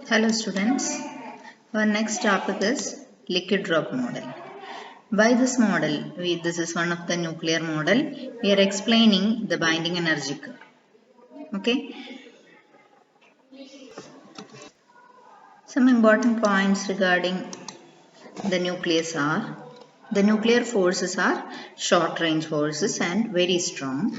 Hello students, our next topic is liquid drop model. By this model, this is one of the nuclear model, we are explaining the binding energy curve. Okay, some important points regarding the nucleus are, the nuclear forces are short range forces and very strong,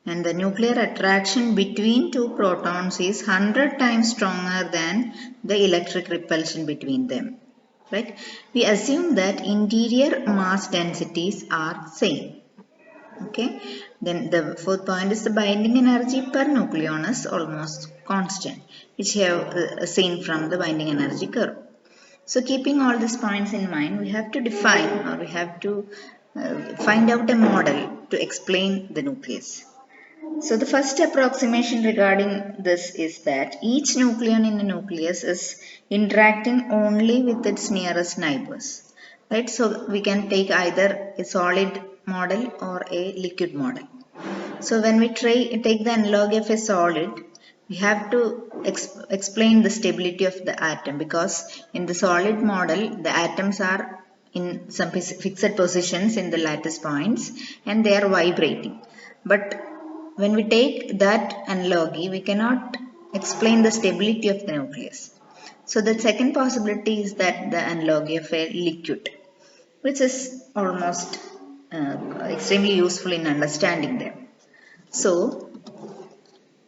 and the nuclear attraction between two protons is 100 times stronger than the electric repulsion between them. Right? We assume that interior mass densities are same. Okay. Then the fourth point is the binding energy per nucleon is almost constant, which we have seen from the binding energy curve. So keeping all these points in mind, we have to define or we have to find out a model to explain the nucleus. So the first approximation regarding this is that each nucleon in a nucleus is interacting only with its nearest neighbors. Right? So we can take either a solid model or a liquid model. So when we take the analog of a solid, we have to explain the stability of the atom, because in the solid model the atoms are in some fixed positions in the lattice points and they are vibrating. But when we take that analogy, we cannot explain the stability of the nucleus. So the second possibility is that the analogy of a liquid, which is almost extremely useful in understanding them. So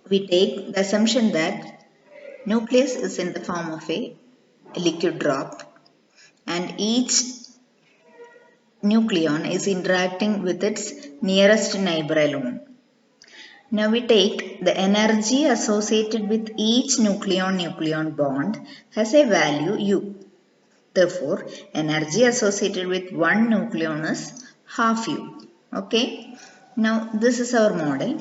we take the assumption that nucleus is in the form of a liquid drop and each nucleon is interacting with its nearest neighbor alone. Now we take the energy associated with each nucleon-nucleon bond has a value U. Therefore, energy associated with one nucleon is half U. Okay. Now this is our model.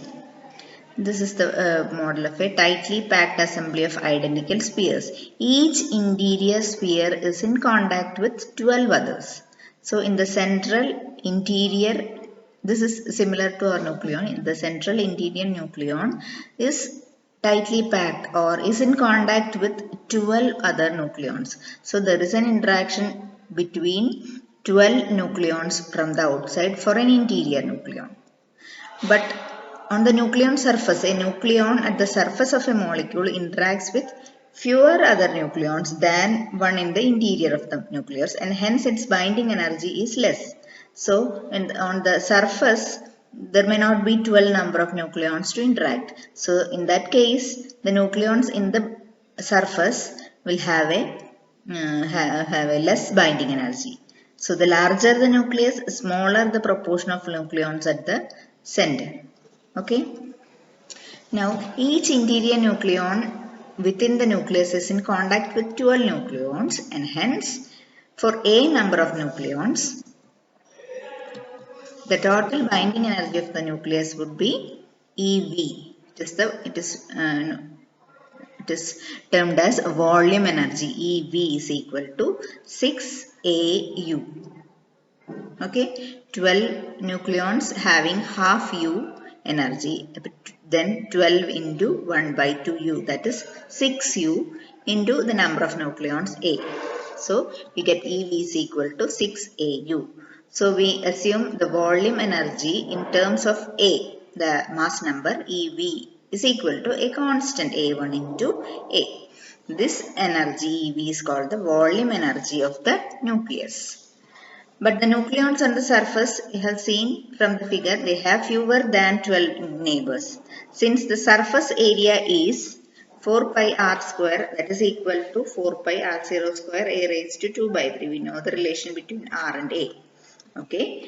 This is the model of a tightly packed assembly of identical spheres. Each interior sphere is in contact with 12 others. So in the central interior, this is similar to our nucleon. The central interior nucleon is tightly packed or is in contact with 12 other nucleons. So there is an interaction between 12 nucleons from the outside for an interior nucleon. But on the nucleon surface, a nucleon at the surface of a molecule interacts with fewer other nucleons than one in the interior of the nucleus, and hence its binding energy is less. So on the surface, there may not be 12 number of nucleons to interact. So in that case, the nucleons in the surface will have a less binding energy. So the larger the nucleus, smaller the proportion of nucleons at the center. Okay. Now each interior nucleon within the nucleus is in contact with 12 nucleons, and hence for a number of nucleons, the total binding energy of the nucleus would be EV. It is termed as volume energy. EV is equal to 6AU. Okay, 12 nucleons having half U energy, then 12 into 1 by 2U, that is 6U into the number of nucleons A. So we get EV is equal to 6AU. So we assume the volume energy in terms of A, the mass number EV is equal to a constant A1 into A. This energy EV is called the volume energy of the nucleus. But the nucleons on the surface, you have seen from the figure, they have fewer than 12 neighbors. Since the surface area is 4 pi r square, that is equal to 4 pi r0 square a raised to 2 by 3. We know the relation between r and a. Okay.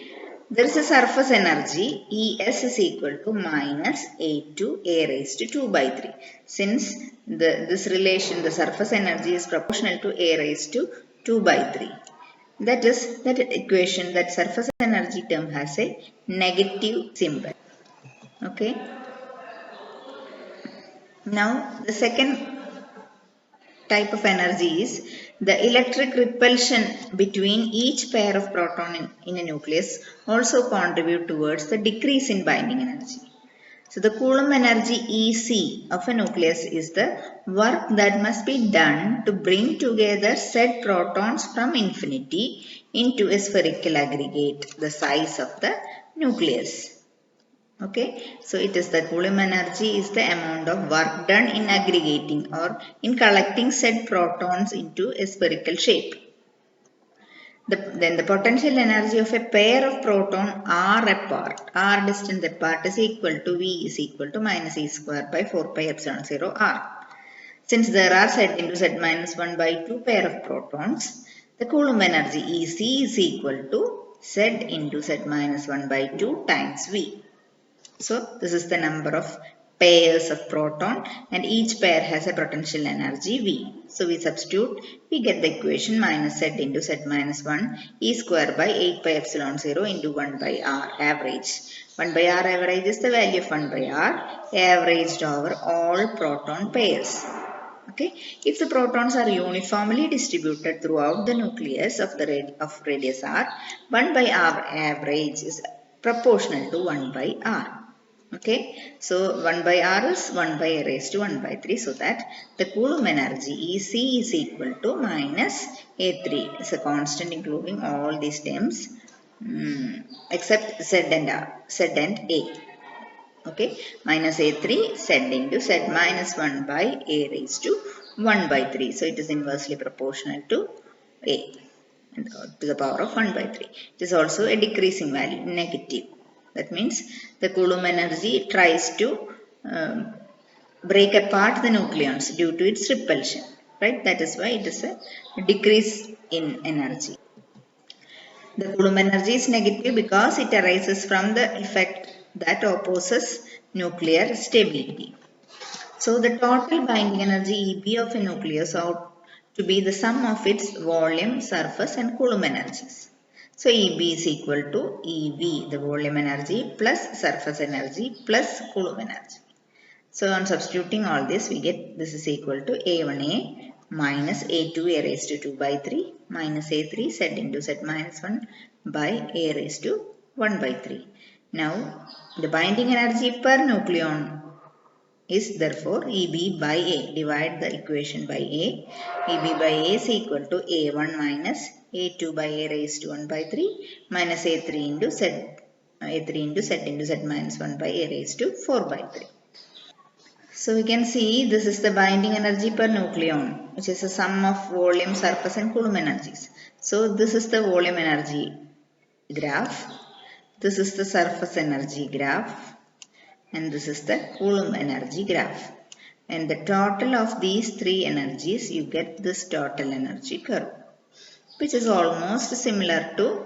There is a surface energy, Es is equal to minus A2 a raised to 2 by 3. Since this relation, the surface energy is proportional to a raised to 2 by 3. That is, that equation, that surface energy term has a negative symbol. Okay. Now the second type of energy is the electric repulsion between each pair of proton in a nucleus also contribute towards the decrease in binding energy. So the Coulomb energy EC of a nucleus is the work that must be done to bring together said protons from infinity into a spherical aggregate, the size of the nucleus. Okay, so it is the Coulomb energy is the amount of work done in aggregating or in collecting said protons into a spherical shape. Then the potential energy of a pair of proton r apart, r distance apart, is equal to V is equal to minus E square by 4 pi epsilon 0 r. Since there are Z into Z minus 1 by 2 pair of protons, the Coulomb energy EC is equal to Z into Z minus 1 by 2 times V. So this is the number of pairs of proton and each pair has a potential energy V. So we substitute, we get the equation minus Z into Z minus 1 E square by 8 pi epsilon 0 into 1 by R average. 1 by R average is the value of 1 by R averaged over all proton pairs. Okay, if the protons are uniformly distributed throughout the nucleus of the radius R, 1 by R average is proportional to 1 by R. Okay, so 1 by R is 1 by a raised to 1 by 3, so that the Coulomb energy EC is equal to minus A3. It's a constant including all these terms except Z and R, Z and A. Okay, minus A3 Z into Z minus 1 by A raised to 1 by 3. So it is inversely proportional to A to the power of 1 by 3. It is also a decreasing value, negative. That means the Coulomb energy tries to break apart the nucleons due to its repulsion. Right? That is why it is a decrease in energy. The Coulomb energy is negative because it arises from the effect that opposes nuclear stability. So the total binding energy EB of a nucleus ought to be the sum of its volume, surface and Coulomb energies. So EB is equal to EV, the volume energy, plus surface energy plus Coulomb energy. So on substituting all this, we get this is equal to A1A minus A2A raised to 2 by 3 minus A3 Z into Z minus 1 by A raised to 1 by 3. Now the binding energy per nucleon is therefore EB by A. Divide the equation by A. EB by A is equal to A1 minus A2 by A raised to 1 by 3 minus A3 into Z into Z minus 1 by A raised to 4 by 3. So we can see this is the binding energy per nucleon, which is a sum of volume, surface and Coulomb energies. So this is the volume energy graph. This is the surface energy graph. And this is the Coulomb energy graph. And the total of these three energies, you get this total energy curve, which is almost similar to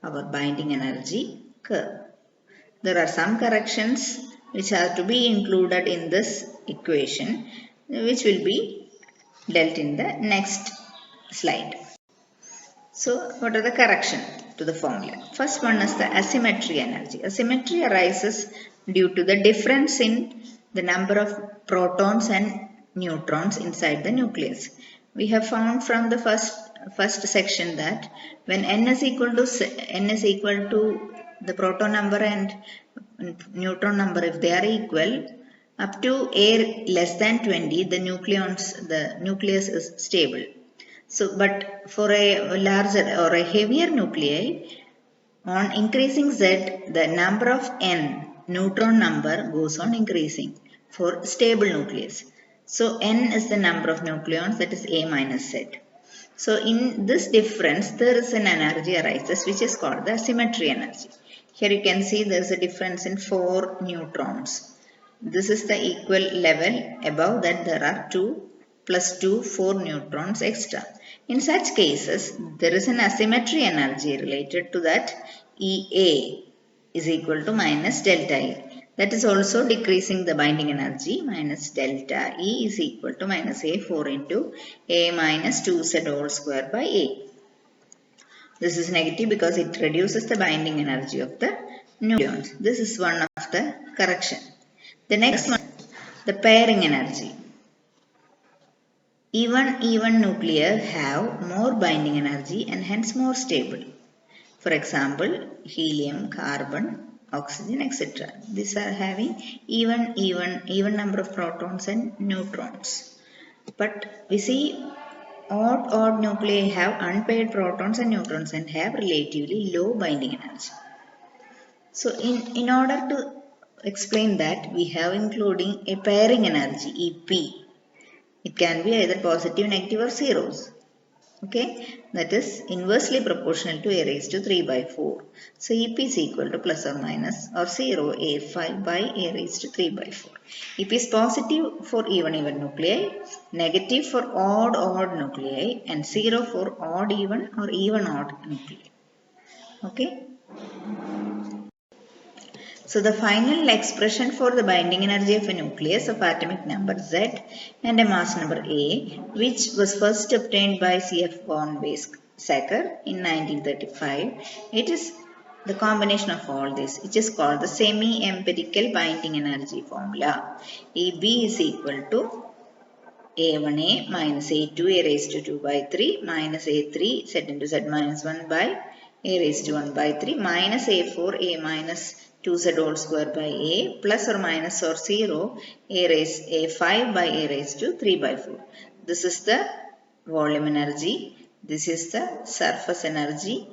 our binding energy curve. There are some corrections which are to be included in this equation, which will be dealt in the next slide. So what are the corrections to the formula? First one is the asymmetry energy. Asymmetry arises due to the difference in the number of protons and neutrons inside the nucleus. We have found from the first section that when n is equal to the proton number and neutron number, if they are equal, up to a less than 20, the nucleus is stable. So, but for a larger or a heavier nuclei, on increasing Z, the number of n, neutron number, goes on increasing for stable nucleus. So, n is the number of nucleons, that is A minus Z. So, in this difference, there is an energy arises which is called the asymmetry energy. Here you can see there is a difference in 4 neutrons. This is the equal level. Above that there are 2 plus 2, 4 neutrons extra. In such cases, there is an asymmetry energy related to that EA is equal to minus delta E. That is also decreasing the binding energy. Minus delta E is equal to minus A4 into A minus 2Z whole square by A. This is negative because it reduces the binding energy of the nucleons. This is one of the correction. The next one, the pairing energy. Even nuclei have more binding energy and hence more stable. For example, helium, carbon, oxygen, etc. These are having even number of protons and neutrons. But we see odd nuclei have unpaired protons and neutrons and have relatively low binding energy. So in order to explain that, we have including a pairing energy, EP. It can be either positive, negative or zeros. Okay, that is inversely proportional to a raised to 3 by 4. So EP is equal to plus or minus or 0 A5 by a raised to 3 by 4. EP is positive for even nuclei, negative for odd nuclei, and 0 for odd even or even odd nuclei. Okay. So the final expression for the binding energy of a nucleus of atomic number Z and a mass number A, which was first obtained by C.F. von Weizsäcker in 1935, it is the combination of all this, which is called the semi-empirical binding energy formula. EB is equal to A1A minus A2 a raised to 2 by 3 minus A3 z into z minus 1 by a raised to 1 by 3 minus A4 a minus 2z whole square by a plus or minus or 0 a raised A5 by a raised to 3 by 4. This is the volume energy. This is the surface energy.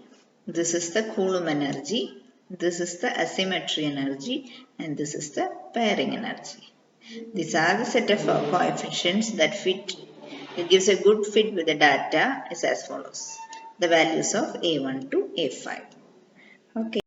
This is the Coulomb energy. This is the asymmetry energy. And this is the pairing energy. These are the set of coefficients that fit. It gives a good fit with the data is as follows. The values of A1 to A5. Okay.